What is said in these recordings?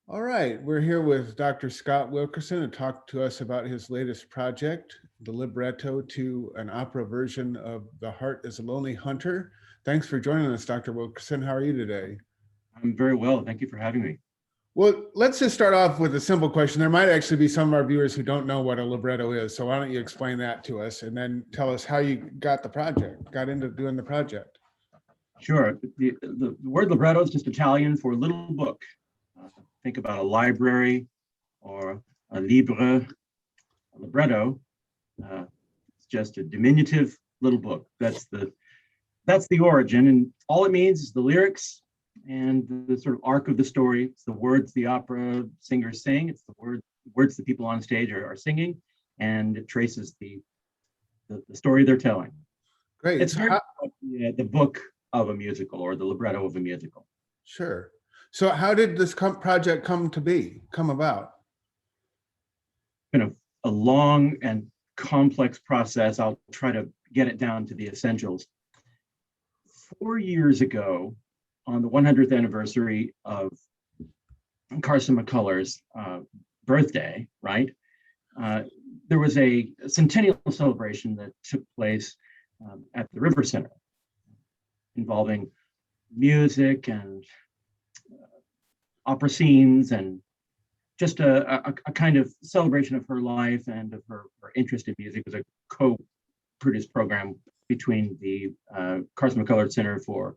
All right, we're here with Dr. Scott Wilkerson to talk to us about his latest project, the libretto to an opera version of The Heart is a Lonely Hunter. Thanks for joining us, Dr. Wilkerson. How are you today? I'm very well. Thank you for having me. Well, let's just start off with a simple question. There might actually be some of our viewers who don't know what a libretto is. So why don't you explain that to us and then tell us how you got into doing the project? Sure. The word libretto is just Italian for little book. Think about a library or a libre. A libretto, it's just a diminutive little book. That's the origin, and all it means is the lyrics and the sort of arc of the story. It's the words the opera singers sing. It's the words the people on stage are singing, and it traces the story they're telling. Great. It's very like the book of a musical or the libretto of a musical. Sure. So how did this project come about? Been a long and complex process. I'll try to get it down to the essentials. 4 years ago, on the 100th anniversary of Carson McCullers' birthday, right? There was a centennial celebration that took place at the River Center involving music and opera scenes and just a kind of celebration of her life and of her interest in music. It was a co-produced program between the Carson McCullers Center for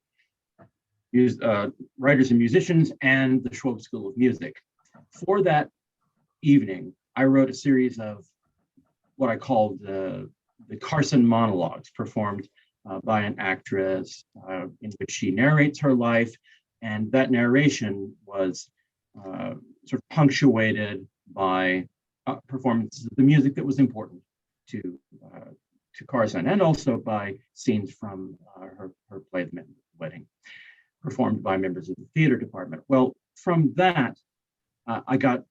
Writers and Musicians and the Schwab School of Music. For that evening, I wrote a series of what I called the Carson monologues, performed by an actress in which she narrates her life, and that narration was sort of punctuated by performances of the music that was important to Carson, and also by scenes from her play, The Wedding, performed by members of the theater department. Well, from that, I got,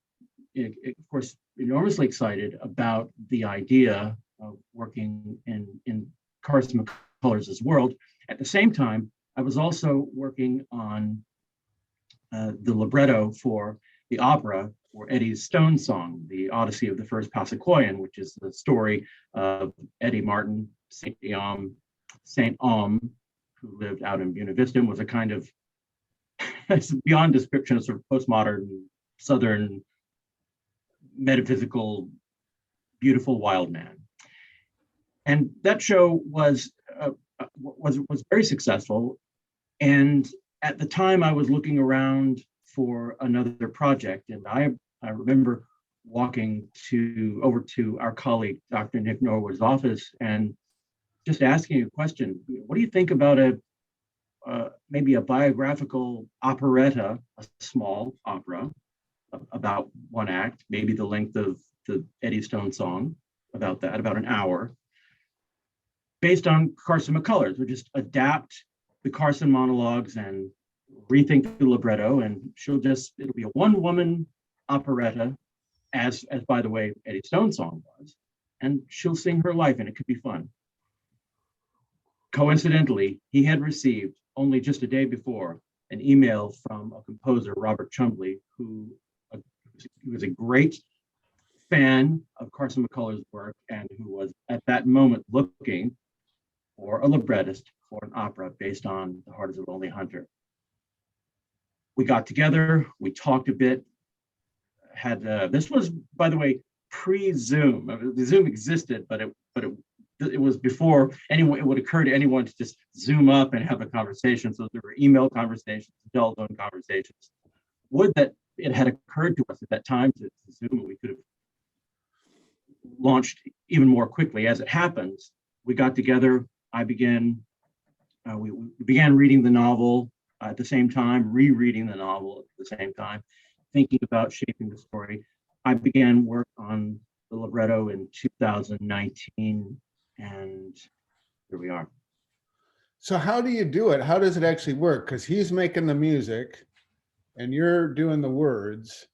of course, enormously excited about the idea of working in Carson McCullers' world. At the same time, I was also working on the libretto for the opera for Eddie's Stone Song, The Odyssey of the First Passaquoyan, which is the story of Eddie Martin, Saint Om, who lived out in Buena Vista and was a kind of, beyond description, a sort of postmodern, Southern, metaphysical, beautiful wild man. And that show was very successful. And at the time, I was looking around for another project, and I remember walking over to our colleague, Dr. Nick Norwood's office, and just asking a question. What do you think about maybe a biographical operetta, a small opera, about one act, maybe the length of the Eddie Stone Song, about an hour, based on Carson McCullers? We'll just adapt the Carson monologues and rethink the libretto, and it'll be a one-woman operetta, as by the way, Eddie Stone Song was, and she'll sing her life, and it could be fun. Coincidentally, he had received, only just a day before, an email from a composer, Robert Chumbley, who was a great fan of Carson McCullers' work and who was at that moment looking for a librettist for an opera based on The Heart is a Lonely Hunter. We got together, we talked a bit, this was, by the way, pre-Zoom. The Zoom existed, but it was before anyone, it would occur to anyone to just Zoom up and have a conversation. So there were email conversations, telephone conversations. Would that it had occurred to us at that time to Zoom, we could have launched even more quickly. As it happens, we got together. We began reading the novel at the same time, rereading the novel at the same time, thinking about shaping the story. I began work on the libretto in 2019, and here we are. So how do you do it? How does it actually work? Because he's making the music and you're doing the words.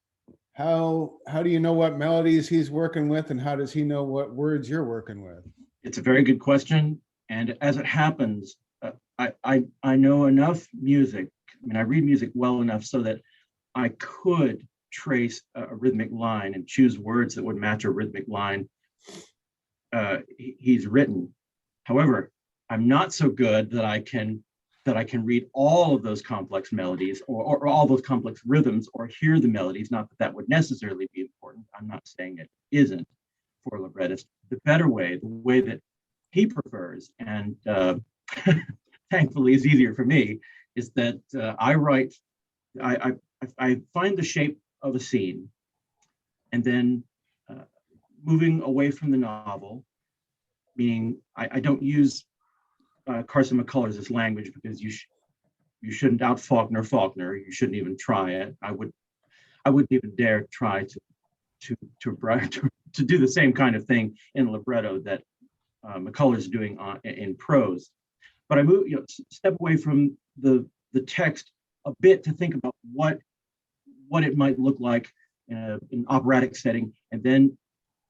How do you know what melodies he's working with, and how does he know what words you're working with? It's a very good question. And as it happens, I know enough music. I mean, I read music well enough so that I could trace a rhythmic line and choose words that would match a rhythmic line, he's written. However, I'm not so good that I can read all of those complex melodies or all those complex rhythms or hear the melodies. Not that that would necessarily be important. I'm not saying it isn't for librettists. The better way, the way that he prefers, and thankfully is easier for me, is that I find the shape of a scene, and then moving away from the novel, meaning I don't use Carson McCullers' language, because you shouldn't out Faulkner Faulkner. You shouldn't even try it. I wouldn't even dare try to do the same kind of thing in libretto that McCullers is doing in prose. But I move, step away from the text a bit to think about what it might look like in an operatic setting, and then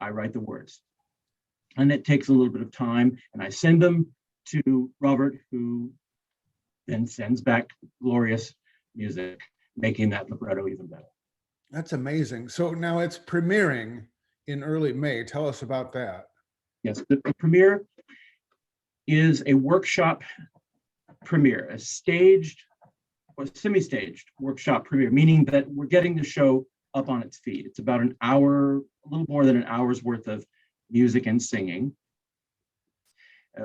I write the words. And it takes a little bit of time, and I send them to Robert, who then sends back glorious music, making that libretto even better. That's amazing. So now it's premiering in early May. Tell us about that. Yes, the premiere is a workshop premiere, a staged or semi-staged workshop premiere, meaning that we're getting the show up on its feet. It's about an hour, a little more than an hour's worth of music and singing.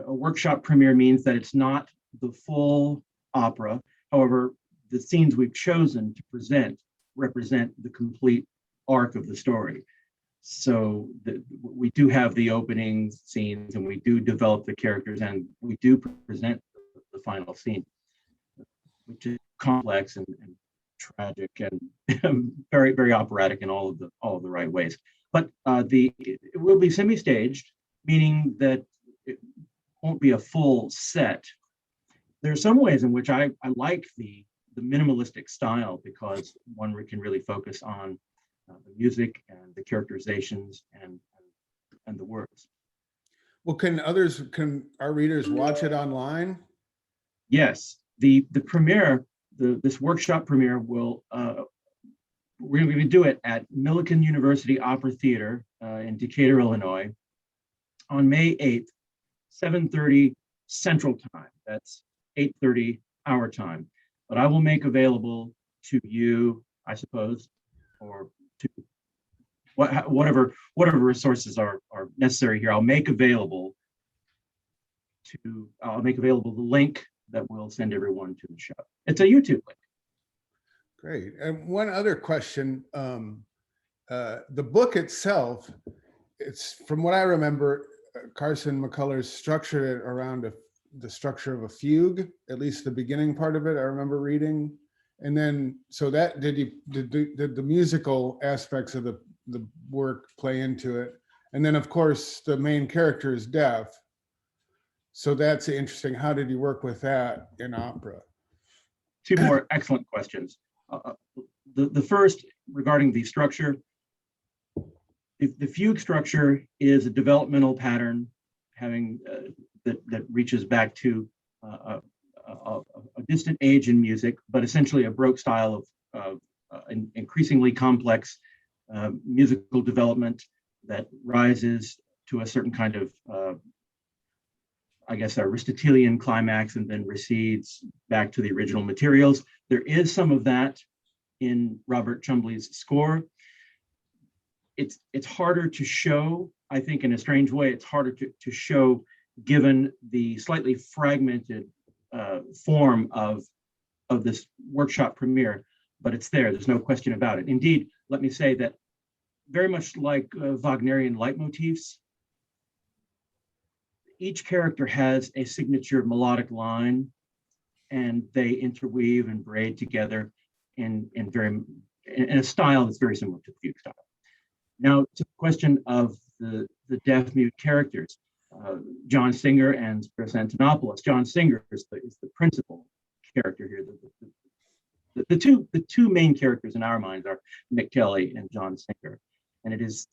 A workshop premiere means that it's not the full opera. However, the scenes we've chosen to present represent the complete arc of the story. So we do have the opening scenes, and we do develop the characters, and we do present the final scene, which is complex and tragic and very, very operatic in all of the right ways. But it will be semi-staged, meaning that it won't be a full set. There are some ways in which I like the minimalistic style, because one can really focus on the music and the characterizations and the words. Well, can our readers watch it online? Yes, the premiere, this workshop premiere will we're going to do it at Millikan University Opera Theater in Decatur, Illinois, on May 8th, 7:30 Central Time. That's 8:30 our time. But I will make available to you, I suppose, or to whatever resources are necessary here. I'll make available the link that will send everyone to the show. It's a YouTube link. Great. And one other question, the book itself, it's, from what I remember, Carson McCullers structured it around the structure of a fugue, at least the beginning part of it, I remember reading. And then, so that, did the musical aspects of the work play into it? And then, of course, the main character is deaf. So that's interesting. How did you work with that in opera? Two more excellent questions. The first, regarding the structure, the fugue structure is a developmental pattern having that reaches back to a distant age in music, but essentially a Baroque style of increasingly complex musical development that rises to a certain kind of I guess, Aristotelian climax and then recedes back to the original materials. There is some of that in Robert Chumbley's score. It's harder to show, I think, in a strange way. It's harder to show, given the slightly fragmented form of this workshop premiere, but it's there. There's no question about it. Indeed, let me say that very much like Wagnerian leitmotifs, each character has a signature melodic line, and they interweave and braid together in a style that's very similar to the fugue style. Now, to the question of the deaf mute characters, John Singer and Spiros Antonopoulos. John Singer is the principal character here. The two main characters in our minds are Mick Kelly and John Singer, and it is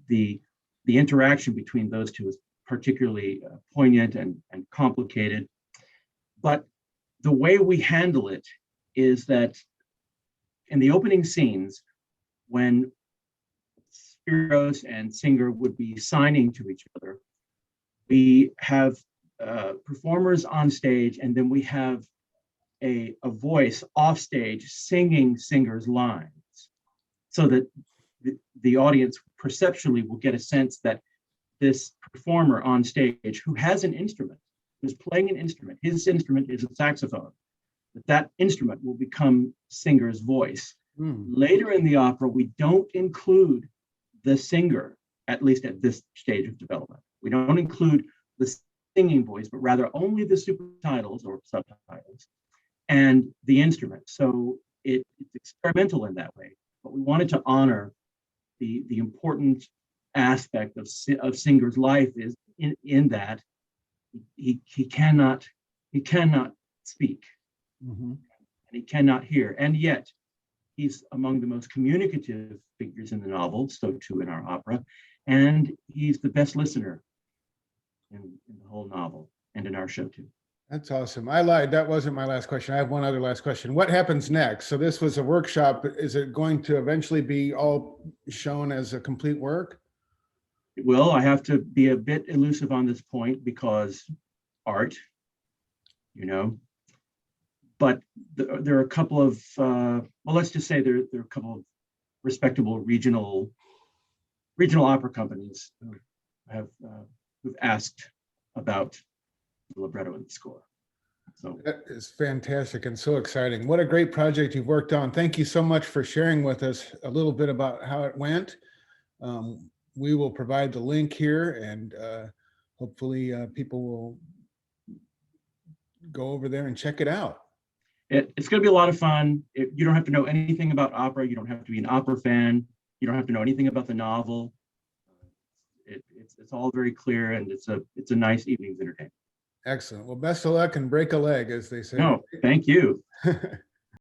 the interaction between those two is particularly poignant and complicated. But the way we handle it is that in the opening scenes, when Spiros and Singer would be signing to each other, we have performers on stage, and then we have a voice off stage singing Singer's lines, so that the audience perceptually will get a sense that this performer on stage who has an instrument, who's playing an instrument, his instrument is a saxophone, that instrument will become Singer's voice. Later in the opera, we don't include the singer, at least at this stage of development. We don't include the singing voice, but rather only the supertitles or subtitles and the instrument. So it's experimental in that way, but we wanted to honor the important aspect of Singer's life is in that he cannot speak, and he cannot hear, and yet he's among the most communicative figures in the novel, so too in our opera, and he's the best listener in the whole novel and in our show too. That's awesome. I lied. That wasn't my last question. I have one other last question. What happens next? So this was a workshop. Is it going to eventually be all shown as a complete work? Well, I have to be a bit elusive on this point because art, but there are a couple of, well, let's just say there are a couple of respectable regional opera companies who've asked about the libretto and the score. So that is fantastic and so exciting. What a great project you've worked on. Thank you so much for sharing with us a little bit about how it went. We will provide the link here, and hopefully people will go over there and check it out. It's going to be a lot of fun. You don't have to know anything about opera. You don't have to be an opera fan. You don't have to know anything about the novel. It's all very clear, and it's a nice evening's entertainment. Excellent. Well, best of luck and break a leg, as they say. No, thank you.